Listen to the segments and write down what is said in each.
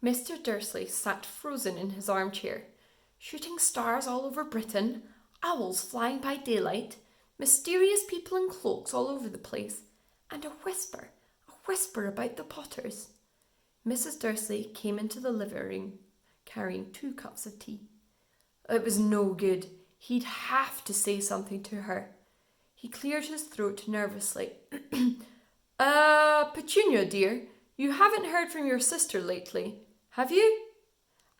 Mr. Dursley sat frozen in his armchair. Shooting stars all over Britain, owls flying by daylight, mysterious people in cloaks all over the place, and a whisper about the Potters. Mrs. Dursley came into the living room carrying 2 cups of tea. It was no good. He'd have to say something to her. He cleared his throat nervously. Petunia, dear, you haven't heard from your sister lately, have you?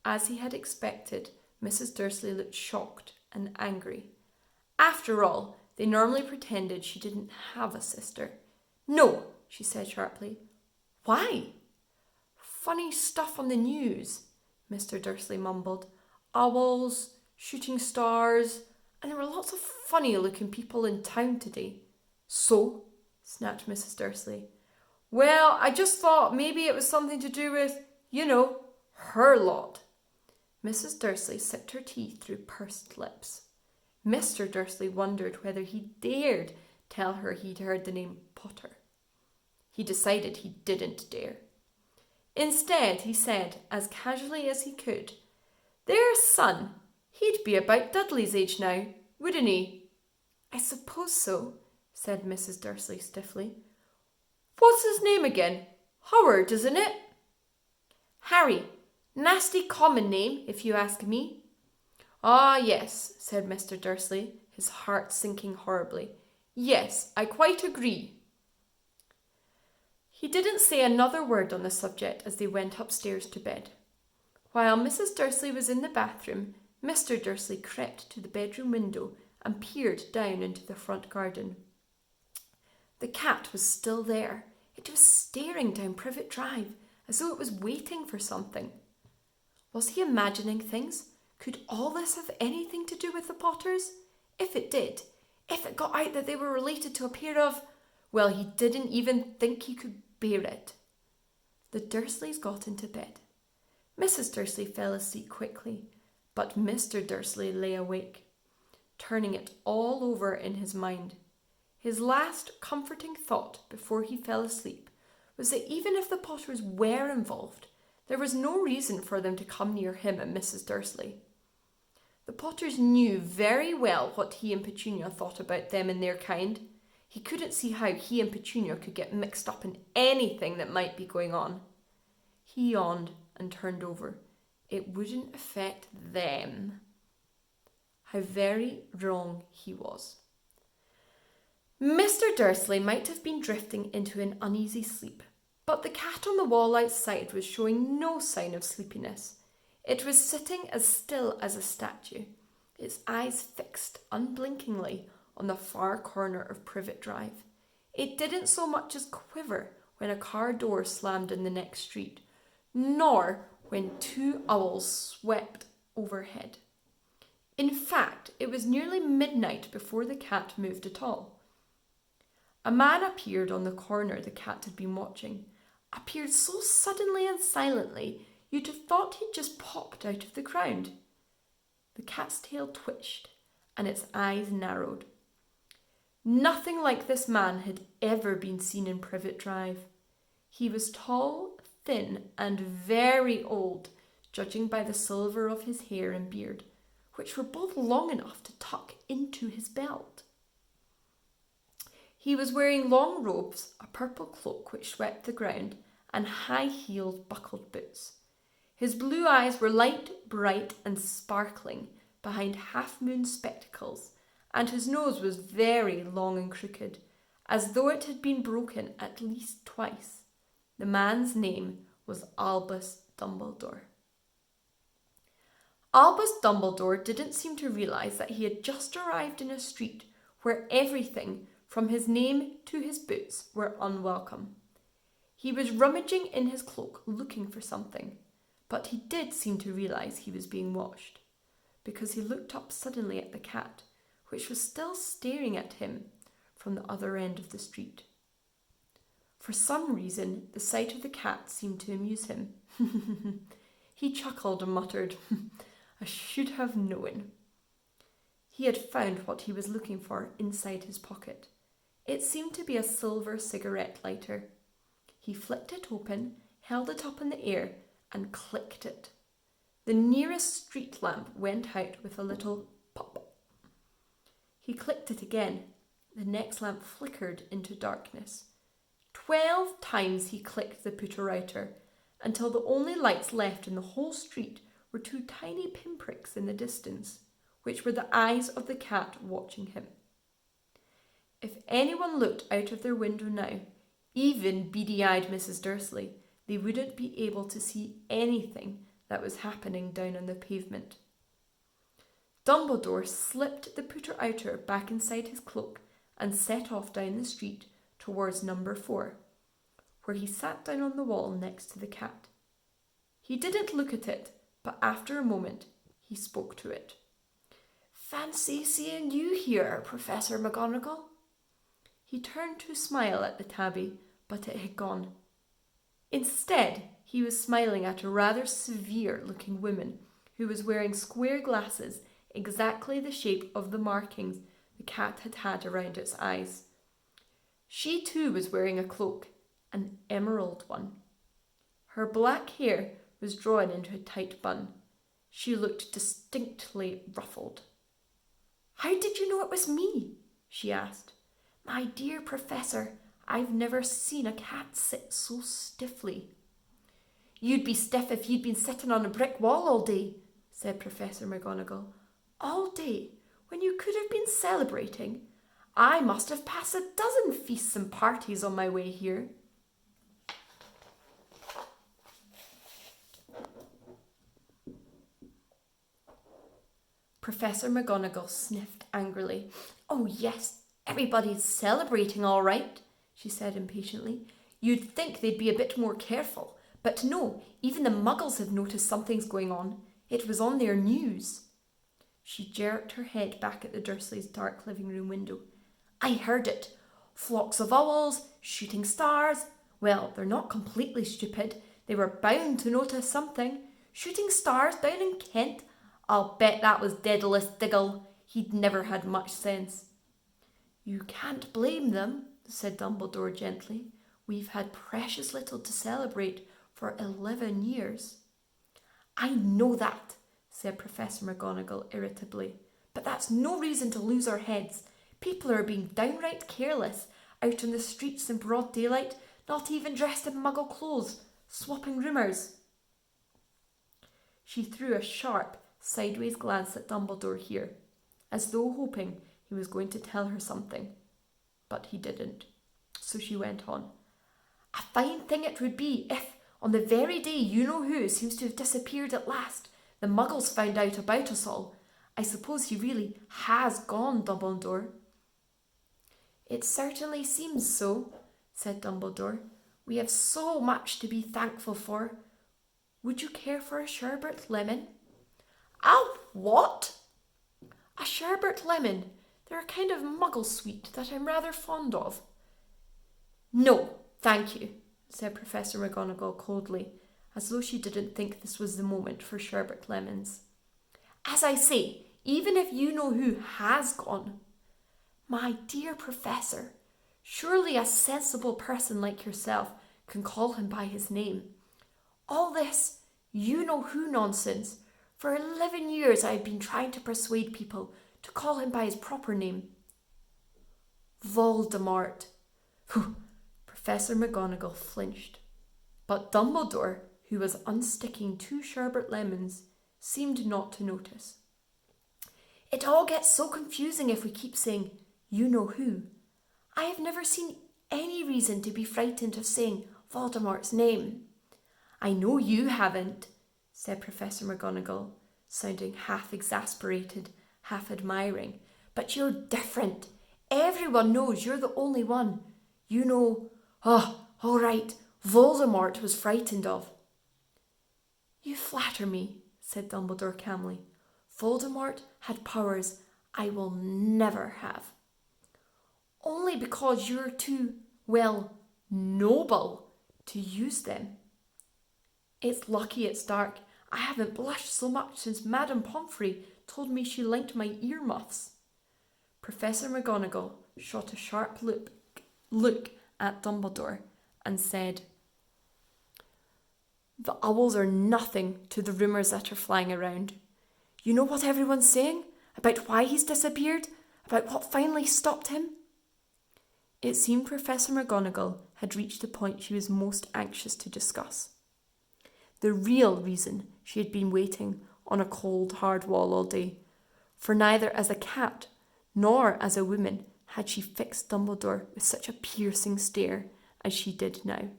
As he had expected, Mrs. Dursley looked shocked and angry. After all, they normally pretended she didn't have a sister. No, she said sharply. Why? Funny stuff on the news, Mr. Dursley mumbled. Owls, shooting stars, and there were lots of funny-looking people in town today. So? Snapped Mrs. Dursley. Well, I just thought maybe it was something to do with, her lot. Mrs. Dursley sipped her tea through pursed lips. Mr. Dursley wondered whether he dared tell her he'd heard the name Potter. He decided he didn't dare. Instead, he said, as casually as he could, Their son, he'd be about Dudley's age now, wouldn't he? I suppose so, said Mrs. Dursley stiffly. What's his name again? Howard, isn't it? Harry. Nasty common name, if you ask me. Ah, yes, said Mr. Dursley, his heart sinking horribly. Yes, I quite agree. He didn't say another word on the subject as they went upstairs to bed. While Mrs. Dursley was in the bathroom, Mr. Dursley crept to the bedroom window and peered down into the front garden. The cat was still there. It was staring down Privet Drive as though it was waiting for something. Was he imagining things? Could all this have anything to do with the Potters? If it did, if it got out that they were related to a pair of... Well, he didn't even think he could bear it. The Dursleys got into bed. Mrs. Dursley fell asleep quickly, but Mr. Dursley lay awake, turning it all over in his mind. His last comforting thought before he fell asleep was that even if the Potters were involved, there was no reason for them to come near him and Mrs. Dursley. The Potters knew very well what he and Petunia thought about them and their kind. He couldn't see how he and Petunia could get mixed up in anything that might be going on. He yawned and turned over. It wouldn't affect them. How very wrong he was. Mr. Dursley might have been drifting into an uneasy sleep, but the cat on the wall outside was showing no sign of sleepiness. It was sitting as still as a statue, its eyes fixed unblinkingly on the far corner of Privet Drive. It didn't so much as quiver when a car door slammed in the next street, nor when 2 owls swept overhead. In fact, it was nearly midnight before the cat moved at all. A man appeared on the corner the cat had been watching, appeared so suddenly and silently you'd have thought he'd just popped out of the ground. The cat's tail twitched and its eyes narrowed. Nothing like this man had ever been seen in Privet Drive. He was tall, thin, and very old, judging by the silver of his hair and beard, which were both long enough to tuck into his belt. He was wearing long robes, a purple cloak which swept the ground, and high-heeled buckled boots. His blue eyes were light, bright, and sparkling behind half-moon spectacles, and his nose was very long and crooked, as though it had been broken at least twice. The man's name was Albus Dumbledore. Albus Dumbledore didn't seem to realise that he had just arrived in a street where everything, from his name to his boots, were unwelcome. He was rummaging in his cloak looking for something, but he did seem to realise he was being watched, because he looked up suddenly at the cat, which was still staring at him from the other end of the street. For some reason, the sight of the cat seemed to amuse him. He chuckled and muttered, I should have known. He had found what he was looking for inside his pocket. It seemed to be a silver cigarette lighter. He flicked it open, held it up in the air, and clicked it. The nearest street lamp went out with a little pop. He clicked it again. The next lamp flickered into darkness. 12 times he clicked the putter-outer, until the only lights left in the whole street were 2 tiny pinpricks in the distance, which were the eyes of the cat watching him. If anyone looked out of their window now, even beady-eyed Mrs. Dursley, they wouldn't be able to see anything that was happening down on the pavement. Dumbledore slipped the putter-outer back inside his cloak and set off down the street towards number 4, where he sat down on the wall next to the cat. He didn't look at it, but after a moment he spoke to it. "Fancy seeing you here, Professor McGonagall." He turned to smile at the tabby, but it had gone. Instead, he was smiling at a rather severe-looking woman who was wearing square glasses exactly the shape of the markings the cat had had around its eyes. She too was wearing a cloak, an emerald one. Her black hair was drawn into a tight bun. She looked distinctly ruffled. "How did you know it was me?" she asked. "My dear Professor, I've never seen a cat sit so stiffly." "You'd be stiff if you'd been sitting on a brick wall all day," said Professor McGonagall. "All day, when you could have been celebrating? I must have passed a dozen feasts and parties on my way here." Professor McGonagall sniffed angrily. "Oh yes, everybody's celebrating all right," she said impatiently. "You'd think they'd be a bit more careful, but no, even the Muggles have noticed something's going on. It was on their news." She jerked her head back at the Dursleys' dark living room window. "I heard it. Flocks of owls, shooting stars. Well, they're not completely stupid. They were bound to notice something. Shooting stars down in Kent? I'll bet that was Daedalus Diggle. He'd never had much sense." "You can't blame them," said Dumbledore gently. "We've had precious little to celebrate for 11 years. "I know that," said Professor McGonagall irritably, "but that's no reason to lose our heads. People are being downright careless, out on the streets in broad daylight, not even dressed in Muggle clothes, swapping rumours." She threw a sharp, sideways glance at Dumbledore here, as though hoping he was going to tell her something, but he didn't. So she went on. "A fine thing it would be if, on the very day you-know-who seems to have disappeared at last, the Muggles found out about us all. I suppose he really has gone, Dumbledore." "It certainly seems so," said Dumbledore. "We have so much to be thankful for. Would you care for a sherbet lemon?" "A what?" "A sherbet lemon. They're a kind of Muggle sweet that I'm rather fond of." "No, thank you," said Professor McGonagall coldly, as though she didn't think this was the moment for sherbet lemons. "As I say, even if you-know-who has gone." "My dear Professor, surely a sensible person like yourself can call him by his name. All this you-know-who nonsense. For 11 years I have been trying to persuade people to call him by his proper name." "Voldemort." Professor McGonagall flinched, but Dumbledore, who was unsticking 2 sherbet lemons, seemed not to notice. "It all gets so confusing if we keep saying you-know-who. I have never seen any reason to be frightened of saying Voldemort's name." "I know you haven't," said Professor McGonagall, sounding half exasperated, half admiring. "But you're different. Everyone knows you're the only one. You know, all right, Voldemort was frightened of." "You flatter me," said Dumbledore calmly. "Voldemort had powers I will never have." "Only because you're too, well, noble to use them." "It's lucky it's dark. I haven't blushed so much since Madame Pomfrey told me she liked my earmuffs." Professor McGonagall shot a sharp look at Dumbledore and said, The owls are nothing to the rumours that are flying around. You know what everyone's saying? About why he's disappeared? About what finally stopped him? It seemed Professor McGonagall had reached the point she was most anxious to discuss. The real reason she had been waiting on a cold, hard wall all day, for neither as a cat nor as a woman had she fixed Dumbledore with such a piercing stare as she did now.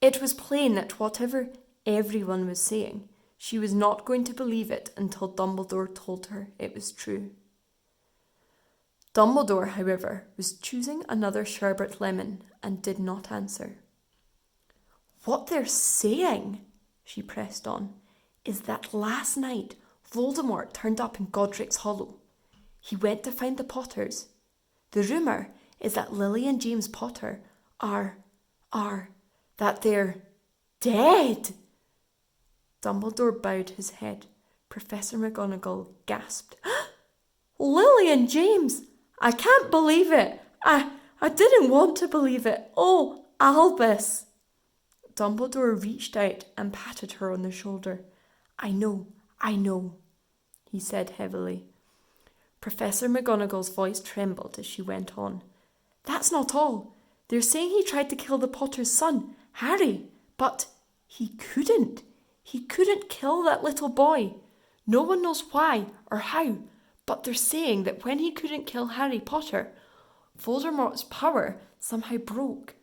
It was plain that whatever everyone was saying, she was not going to believe it until Dumbledore told her it was true. Dumbledore, however, was choosing another sherbet lemon and did not answer. What they're saying, she pressed on, is that last night Voldemort turned up in Godric's Hollow. He went to find the Potters. The rumour is that Lily and James Potter that they're dead. Dumbledore bowed his head. Professor McGonagall gasped. Lily and James! I can't believe it. I didn't want to believe it. Oh, Albus! Dumbledore reached out and patted her on the shoulder. I know, he said heavily. Professor McGonagall's voice trembled as she went on. That's not all. They're saying he tried to kill the Potter's son, Harry, but he couldn't. He couldn't kill that little boy. No one knows why or how, but they're saying that when he couldn't kill Harry Potter, Voldemort's power somehow broke.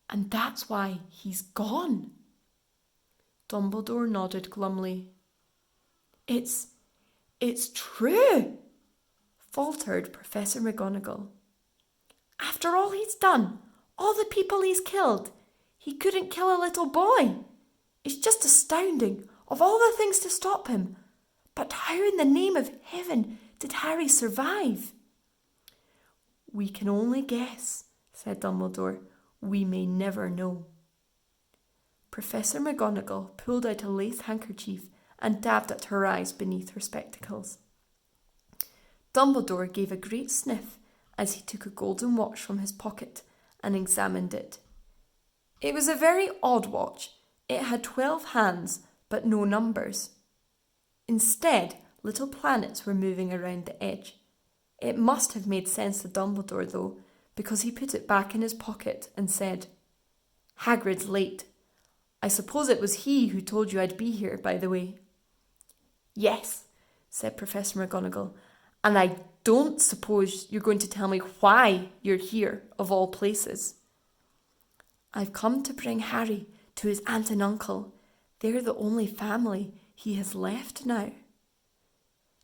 And that's why he's gone. Dumbledore nodded glumly. It's true, faltered Professor McGonagall. After all he's done, all the people he's killed, he couldn't kill a little boy. It's just astounding, of all the things to stop him. But how in the name of heaven did Harry survive? We can only guess, said Dumbledore. We may never know. Professor McGonagall pulled out a lace handkerchief and dabbed at her eyes beneath her spectacles. Dumbledore gave a great sniff as he took a golden watch from his pocket and examined it. It was a very odd watch. It had 12 hands, but no numbers. Instead, little planets were moving around the edge. It must have made sense to Dumbledore, though, because he put it back in his pocket and said, Hagrid's late. I suppose it was he who told you I'd be here, by the way. Yes, said Professor McGonagall, and I don't suppose you're going to tell me why you're here, of all places. I've come to bring Harry to his aunt and uncle. They're the only family he has left now.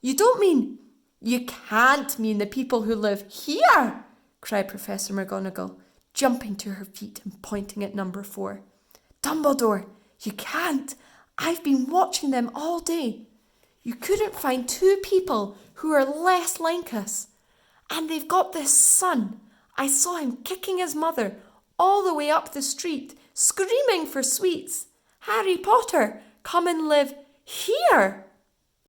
You don't mean... You can't mean the people who live here, cried Professor McGonagall, jumping to her feet and pointing at number 4. Dumbledore, you can't. I've been watching them all day. You couldn't find 2 people who are less like us. And they've got this son. I saw him kicking his mother all the way up the street, screaming for sweets. Harry Potter, come and live here.